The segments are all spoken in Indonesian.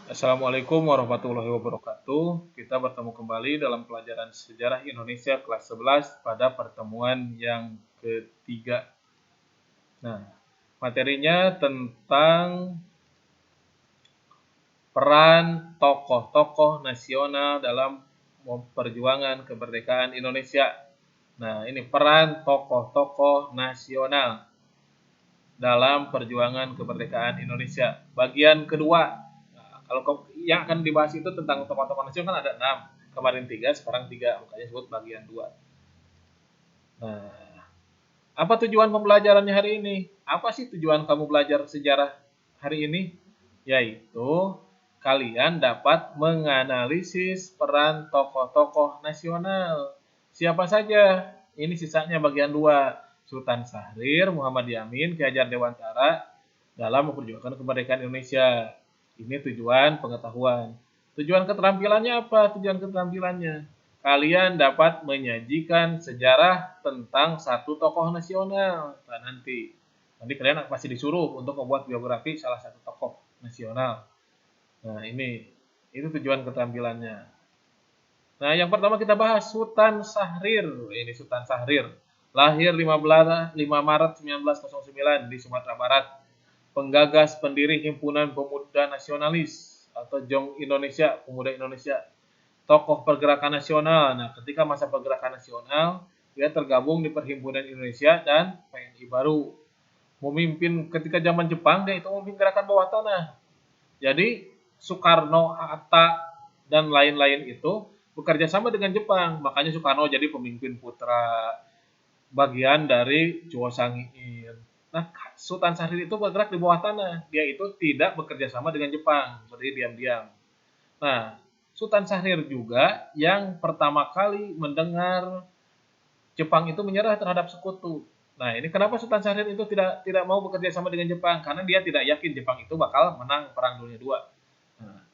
Assalamualaikum warahmatullahi wabarakatuh. Kita bertemu kembali dalam pelajaran sejarah Indonesia kelas 11 pada pertemuan yang ketiga. Nah, materinya tentang peran tokoh-tokoh nasional dalam perjuangan kemerdekaan Indonesia. Nah, ini peran tokoh-tokoh nasional dalam perjuangan kemerdekaan Indonesia. Bagian kedua. Kalau yang akan dibahas itu tentang tokoh-tokoh nasional kan ada 6. Kemarin 3, sekarang 3. Makanya disebut bagian 2. Nah, apa tujuan pembelajarannya hari ini? Apa sih tujuan kamu belajar sejarah hari ini? Yaitu kalian dapat menganalisis peran tokoh-tokoh nasional. Siapa saja? Ini sisanya bagian 2. Sultan Syahrir, Muhammad Yamin, Ki Hajar Dewantara dalam memperjuangkan kemerdekaan Indonesia. Ini tujuan pengetahuan. Tujuan keterampilannya apa? Tujuan keterampilannya kalian dapat menyajikan sejarah tentang satu tokoh nasional. Nah, nanti kalian pasti disuruh untuk membuat biografi salah satu tokoh nasional. Nah, itu tujuan keterampilannya. Nah, yang pertama kita bahas Sultan Syahrir. Ini Sultan Syahrir. Lahir 5 Maret 1909 di Sumatera Barat. Penggagas pendiri Himpunan Pemuda Nasionalis atau JONG Indonesia, Pemuda Indonesia. Tokoh pergerakan nasional. Nah, ketika masa pergerakan nasional, dia tergabung di Perhimpunan Indonesia dan PNI baru. Memimpin ketika zaman Jepang, dia itu memimpin gerakan bawah tanah. Jadi, Soekarno, Hatta, dan lain-lain itu bekerja sama dengan Jepang. Makanya Soekarno jadi pemimpin putra bagian dari Chuo Sangiin. Nah, Sultan Syahrir itu bergerak di bawah tanah. Dia itu tidak bekerja sama dengan Jepang, berdiri diam-diam. Nah, Sultan Syahrir juga yang pertama kali mendengar Jepang itu menyerah terhadap sekutu. Nah, ini kenapa Sultan Syahrir itu tidak mau bekerja sama dengan Jepang? Karena dia tidak yakin Jepang itu bakal menang Perang Dunia II. Nah,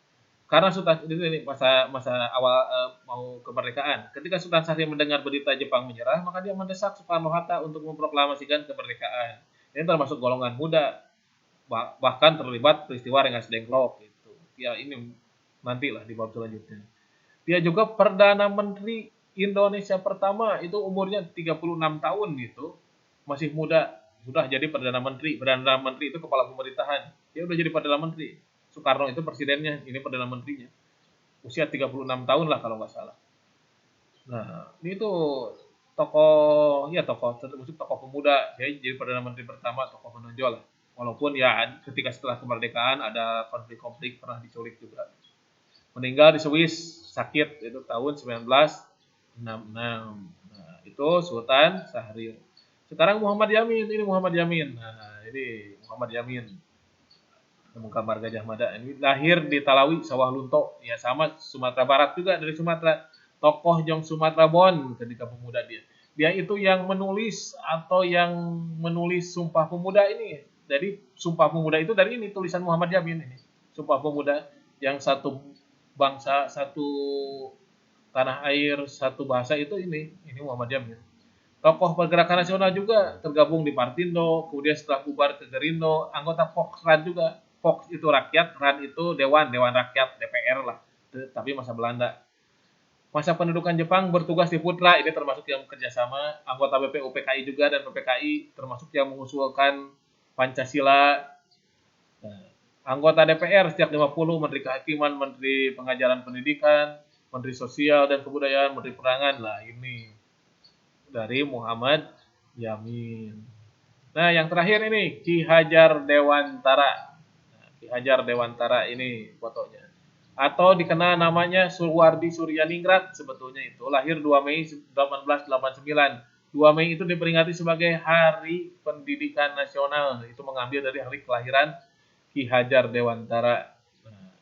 karena Sultan ini masa awal mau kemerdekaan. Ketika Sultan Syahrir mendengar berita Jepang menyerah, maka dia mendesak Soekarno Hatta untuk memproklamasikan kemerdekaan. Ini termasuk golongan muda, bahkan terlibat peristiwa Rengas Dengklok gitu. Ya, ini nantilah di bab selanjutnya. Dia juga Perdana Menteri Indonesia pertama, itu umurnya 36 tahun gitu. Masih muda, sudah jadi Perdana Menteri. Perdana Menteri itu kepala pemerintahan. Dia udah jadi Perdana Menteri. Soekarno itu presidennya, ini Perdana Menterinya. Usia 36 tahun lah kalau nggak salah. Nah, ini tuh tokoh termasuk tokoh pemuda. Dia jadi Perdana Menteri pertama, tokoh menonjol. Walaupun ya ketika setelah kemerdekaan ada konflik-konflik, pernah diculik juga. Meninggal di Swiss, sakit itu tahun 1966. Nah, itu Sultan Syahrir. Sekarang Muhammad Yamin, ini Muhammad Yamin. Nah, ini Muhammad Yamin. Temu gambar Gajah Mada. Ini lahir di Talawi, Sawah Lunto. Ya sama Sumatera Barat juga, dari Sumatera. Tokoh Jong Sumatera Bon ketika pemuda dia. Dia itu yang menulis Sumpah Pemuda ini. Jadi Sumpah Pemuda itu dari ini tulisan Muhammad Yamin ini. Sumpah Pemuda yang satu bangsa, satu tanah air, satu bahasa itu ini Muhammad Yamin. Tokoh pergerakan nasional juga tergabung di Partindo, kemudian setelah bubar ke Gerindo, anggota Volksraad juga. Volks itu rakyat, Raad itu dewan rakyat, DPR lah, tapi masa Belanda. Masa pendudukan Jepang bertugas di Putra, ini termasuk yang kerjasama, anggota BPU PKI juga, dan PPKI termasuk yang mengusulkan Pancasila. Nah, anggota DPR sejak 50, Menteri Kehakiman, Menteri Pengajaran Pendidikan, Menteri Sosial dan Kebudayaan, Menteri Perangan. Lah ini dari Muhammad Yamin. Nah, yang terakhir ini Ki Hajar Dewantara. Nah, Ki Hajar Dewantara ini fotonya. Atau dikenal namanya Suwardi Suryaningrat sebetulnya itu. Lahir 2 Mei 1889. 2 Mei itu diperingati sebagai Hari Pendidikan Nasional. Itu mengambil dari hari kelahiran Ki Hajar Dewantara. Nah,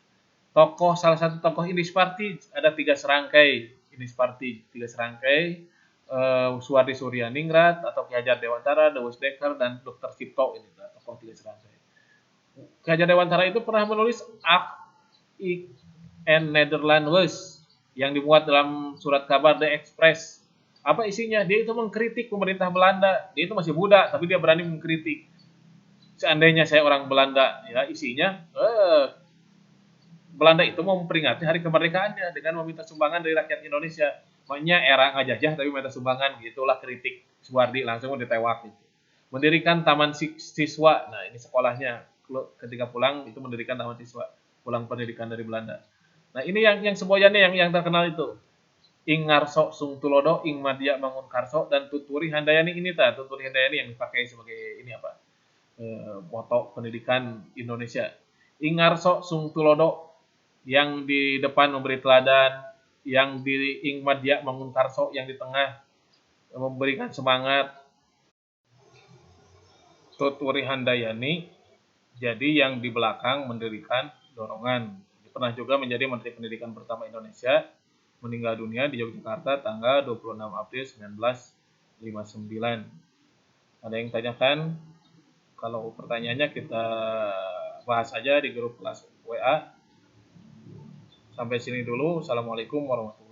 salah satu tokoh Indisparti ada 3 serangkai. Indisparti 3 serangkai. Suwardi Suryaningrat atau Ki Hajar Dewantara, Dewes Dekker, dan Dr. Cipto ini tokoh 3 serangkai. Ki Hajar Dewantara itu pernah menulis Ak Ik en Nederlanders yang dimuat dalam surat kabar The Express. Apa isinya? Dia itu mengkritik pemerintah Belanda. Dia itu masih muda, tapi dia berani mengkritik. Seandainya saya orang Belanda, ya isinya, Belanda itu mau memperingati hari kemerdekaannya dengan meminta sumbangan dari rakyat Indonesia. Makanya era ngajajah tapi minta sumbangan, gitulah kritik Suwardi, langsung ditewak gitu. Mendirikan taman siswa. Nah, ini sekolahnya ketika pulang itu mendirikan taman siswa, pulang pendidikan dari Belanda. Nah, ini yang semboyannya yang terkenal itu. Ing Ngarso Sung Tulodo, Ing Madya Mangunkarso, dan Tuturi Handayani. Ini Tuturi Handayani yang dipakai sebagai ini apa? Moto pendidikan Indonesia. Ing Ngarso Sung Tulodo, yang di depan memberi teladan, yang di Ing Madya Mangunkarso, yang di tengah memberikan semangat. Tuturi Handayani jadi yang di belakang mendirikan dorongan. Pernah juga menjadi Menteri Pendidikan pertama Indonesia, meninggal dunia di Yogyakarta tanggal 26 April 1959. Ada yang tanyakan? Kalau pertanyaannya kita bahas saja di grup kelas WA. Sampai sini dulu. Assalamualaikum warahmatullahi wabarakatuh.